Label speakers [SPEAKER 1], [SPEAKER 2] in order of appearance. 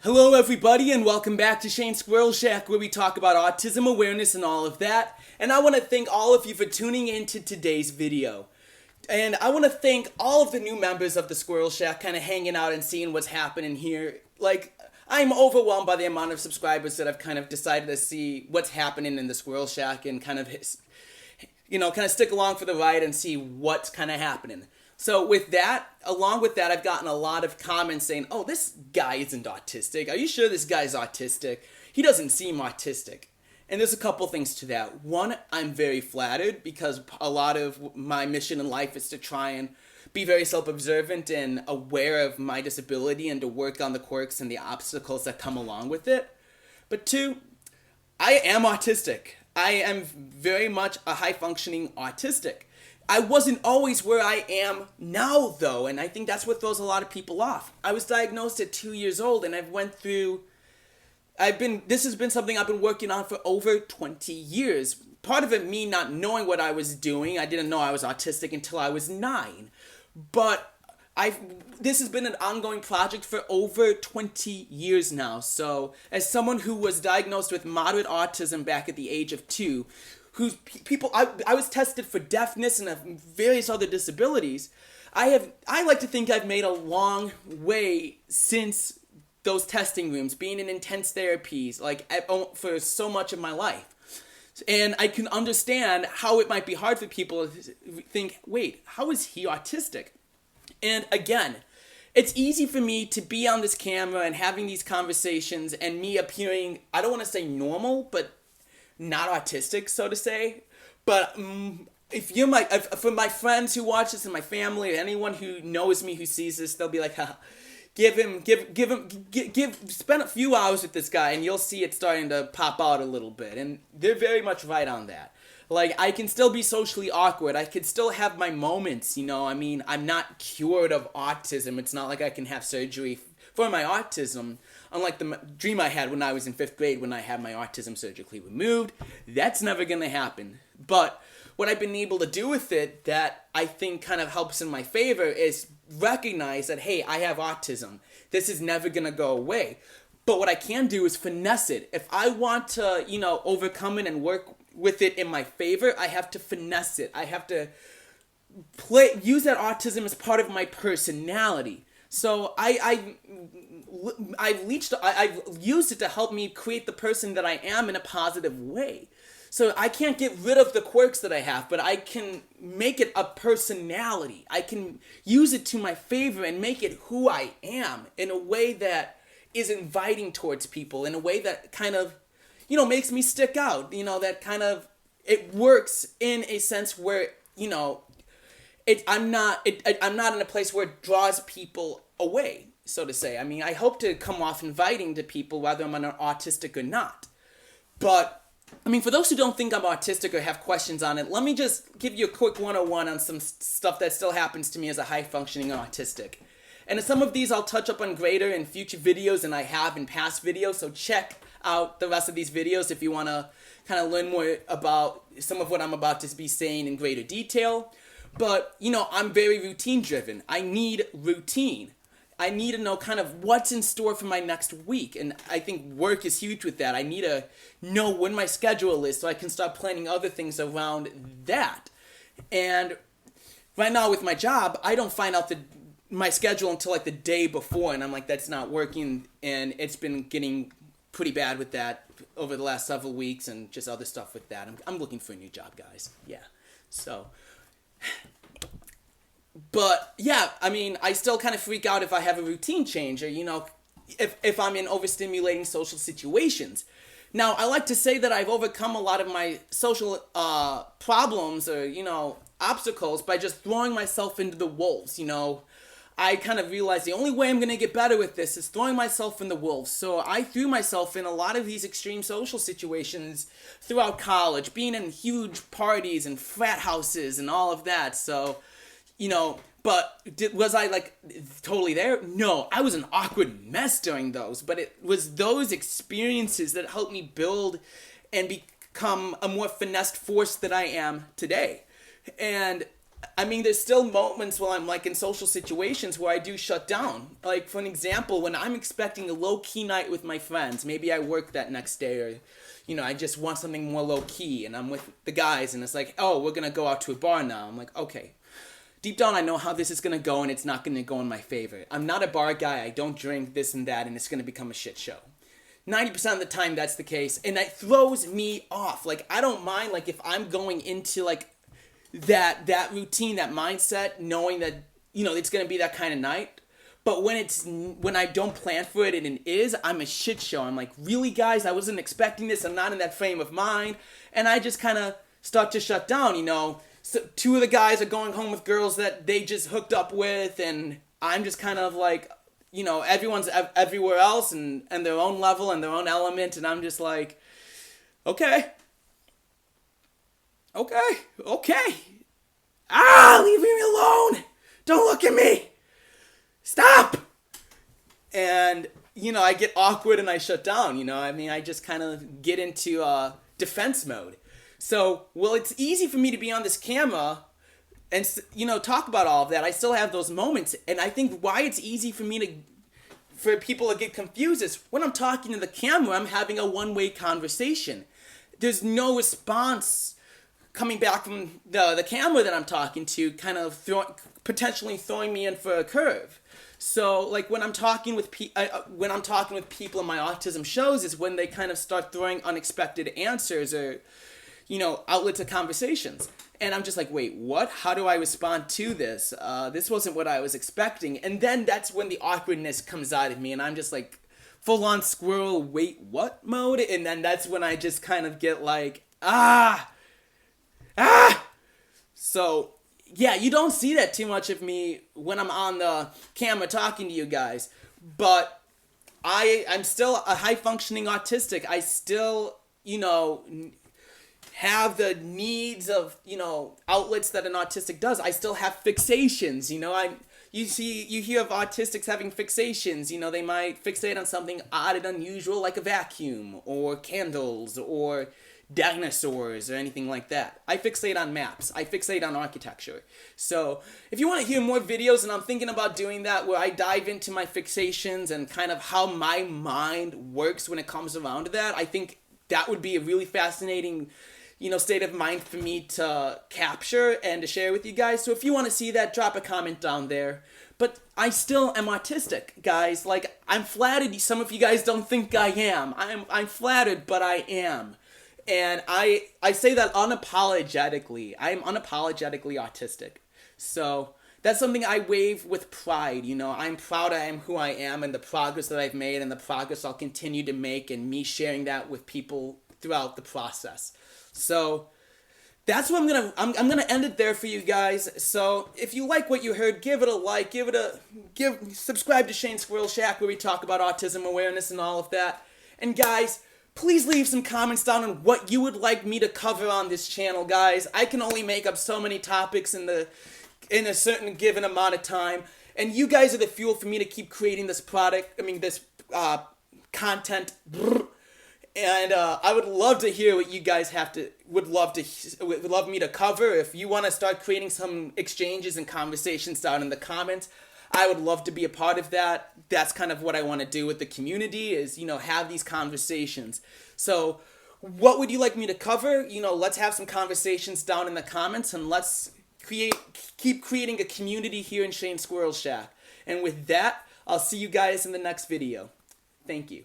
[SPEAKER 1] Hello everybody and welcome back to Shane Squirrel Shack, where we talk about autism awareness and all of that. And I want to thank all of you for tuning in to today's video. And I want to thank all of the new members of the Squirrel Shack kind of hanging out and seeing what's happening here. Like, I'm overwhelmed by the amount of subscribers that I've kind of decided to see what's happening in the Squirrel Shack and kind of stick along for the ride and see what's kind of happening. So with that, along with that, I've gotten a lot of comments saying, oh, this guy isn't autistic. Are you sure this guy's autistic? He doesn't seem autistic. And there's a couple things to that. One, I'm very flattered because a lot of my mission in life is to try and be very self-observant and aware of my disability and to work on the quirks and the obstacles that come along with it. But two, I am autistic. I am very much a high-functioning autistic. I wasn't always where I am now, though, and I think that's what throws a lot of people off. I was diagnosed at 2 years old, and this has been something I've been working on for over 20 years. Part of it, me not knowing what I was doing. I didn't know I was autistic until I was 9. But this has been an ongoing project for over 20 years now. So, as someone who was diagnosed with moderate autism back at the age of 2, I was tested for deafness and various other disabilities. I like to think I've made a long way since those testing rooms, being in intense therapies, for so much of my life. And I can understand how it might be hard for people to think, wait, how is he autistic? And again, it's easy for me to be on this camera and having these conversations and me appearing, I don't want to say normal, but not autistic, so to say. But for my friends who watch this and my family, or anyone who knows me who sees this, they'll be like, spend a few hours with this guy and you'll see it starting to pop out a little bit. And they're very much right on that. Like, I can still be socially awkward. I can still have my moments, I'm not cured of autism. It's not like I can have surgery for my autism. Unlike the dream I had when I was in 5th grade when I had my autism surgically removed. That's never going to happen. But what I've been able to do with it that I think kind of helps in my favor is recognize that, hey, I have autism. This is never going to go away. But what I can do is finesse it. If I want to, overcome it and work with it in my favor, I have to finesse it. I have to use that autism as part of my personality. So I've used it to help me create the person that I am in a positive way. So I can't get rid of the quirks that I have, but I can make it a personality. I can use it to my favor and make it who I am in a way that is inviting towards people, in a way that kind of, makes me stick out. That kind of, it works in a sense where, I'm not in a place where it draws people away, so to say. I hope to come off inviting to people whether I'm autistic or not. But, for those who don't think I'm autistic or have questions on it, let me just give you a quick 101 on some stuff that still happens to me as a high-functioning autistic. And some of these I'll touch up on greater in future videos and I have in past videos, so check out the rest of these videos if you want to kind of learn more about some of what I'm about to be saying in greater detail. But, I'm very routine driven. I need routine. I need to know kind of what's in store for my next week. And I think work is huge with that. I need to know when my schedule is so I can start planning other things around that. And right now with my job, I don't find out my schedule until the day before. And I'm like, that's not working. And it's been getting pretty bad with that over the last several weeks and just other stuff with that. I'm looking for a new job, guys. Yeah. So... But, yeah, I still kind of freak out if I have a routine change or, if I'm in overstimulating social situations. Now, I like to say that I've overcome a lot of my social problems or, obstacles by just throwing myself into the wolves, I kind of realized the only way I'm going to get better with this is throwing myself in the wolves. So I threw myself in a lot of these extreme social situations throughout college, being in huge parties and frat houses and all of that. So, but was I totally there? No, I was an awkward mess during those, but it was those experiences that helped me build and become a more finessed force that I am today. And I mean, there's still moments while I'm like in social situations where I do shut down. Like, for an example, when I'm expecting a low key night with my friends, maybe I work that next day, or, I just want something more low key, and I'm with the guys, and it's like, oh, we're gonna go out to a bar now. I'm like, okay. Deep down, I know how this is gonna go, and it's not gonna go in my favor. I'm not a bar guy, I don't drink this and that, and it's gonna become a shit show. 90% of the time, that's the case, and that throws me off. Like, I don't mind, like, if I'm going into, like, that routine, that mindset, knowing that it's gonna be that kind of night. But when I don't plan for it and it is, I'm a shit show. I'm like, really, guys? I wasn't expecting this. I'm not in that frame of mind, and I just kind of start to shut down. So two of the guys are going home with girls that they just hooked up with, and I'm just kind of like, everyone's everywhere else and their own level and their own element, and I'm just like, okay. Leave me alone. Don't look at me. Stop. And, I get awkward and I shut down, I just kind of get into defense mode. So, it's easy for me to be on this camera and, talk about all of that. I still have those moments. And I think why it's easy for people to get confused is when I'm talking to the camera, I'm having a one-way conversation. There's no response coming back from the camera that I'm talking to, kind of potentially throwing me in for a curve. So, like, when I'm talking with people in my autism shows is when they kind of start throwing unexpected answers or, outlets of conversations. And I'm just like, wait, what? How do I respond to this? This wasn't what I was expecting. And then that's when the awkwardness comes out of me, and I'm just like full-on squirrel, wait, what mode? And then that's when I just kind of get like, So, yeah, you don't see that too much of me when I'm on the camera talking to you guys. But I'm still a high-functioning autistic. I still, have the needs of, outlets that an autistic does. I still have fixations, you hear of autistics having fixations. They might fixate on something odd and unusual like a vacuum or candles or dinosaurs or anything like that. I fixate on maps. I fixate on architecture. So if you want to hear more videos, and I'm thinking about doing that, where I dive into my fixations and kind of how my mind works when it comes around to that, I think that would be a really fascinating state of mind for me to capture and to share with you guys. So if you want to see that, drop a comment down there. But I still am autistic, guys. Like, I'm flattered. Some of you guys don't think I am. I'm flattered, but I am. And I say that unapologetically. I am unapologetically autistic. So that's something I wave with pride. I'm proud I am who I am and the progress that I've made and the progress I'll continue to make, and me sharing that with people throughout the process. So that's what I'm gonna end it there for you guys. So if you like what you heard, give it a like, subscribe to Shane Squirrel Shack, where we talk about autism awareness and all of that. And guys, please leave some comments down on what you would like me to cover on this channel, guys. I can only make up so many topics in a certain given amount of time, and you guys are the fuel for me to keep creating this content. And I would love to hear what you guys would love me to cover. If you want to start creating some exchanges and conversations down in the comments, I would love to be a part of that. That's kind of what I want to do with the community, is, have these conversations. So what would you like me to cover? Let's have some conversations down in the comments, and let's keep creating a community here in Shane Squirrel Shack. And with that, I'll see you guys in the next video. Thank you.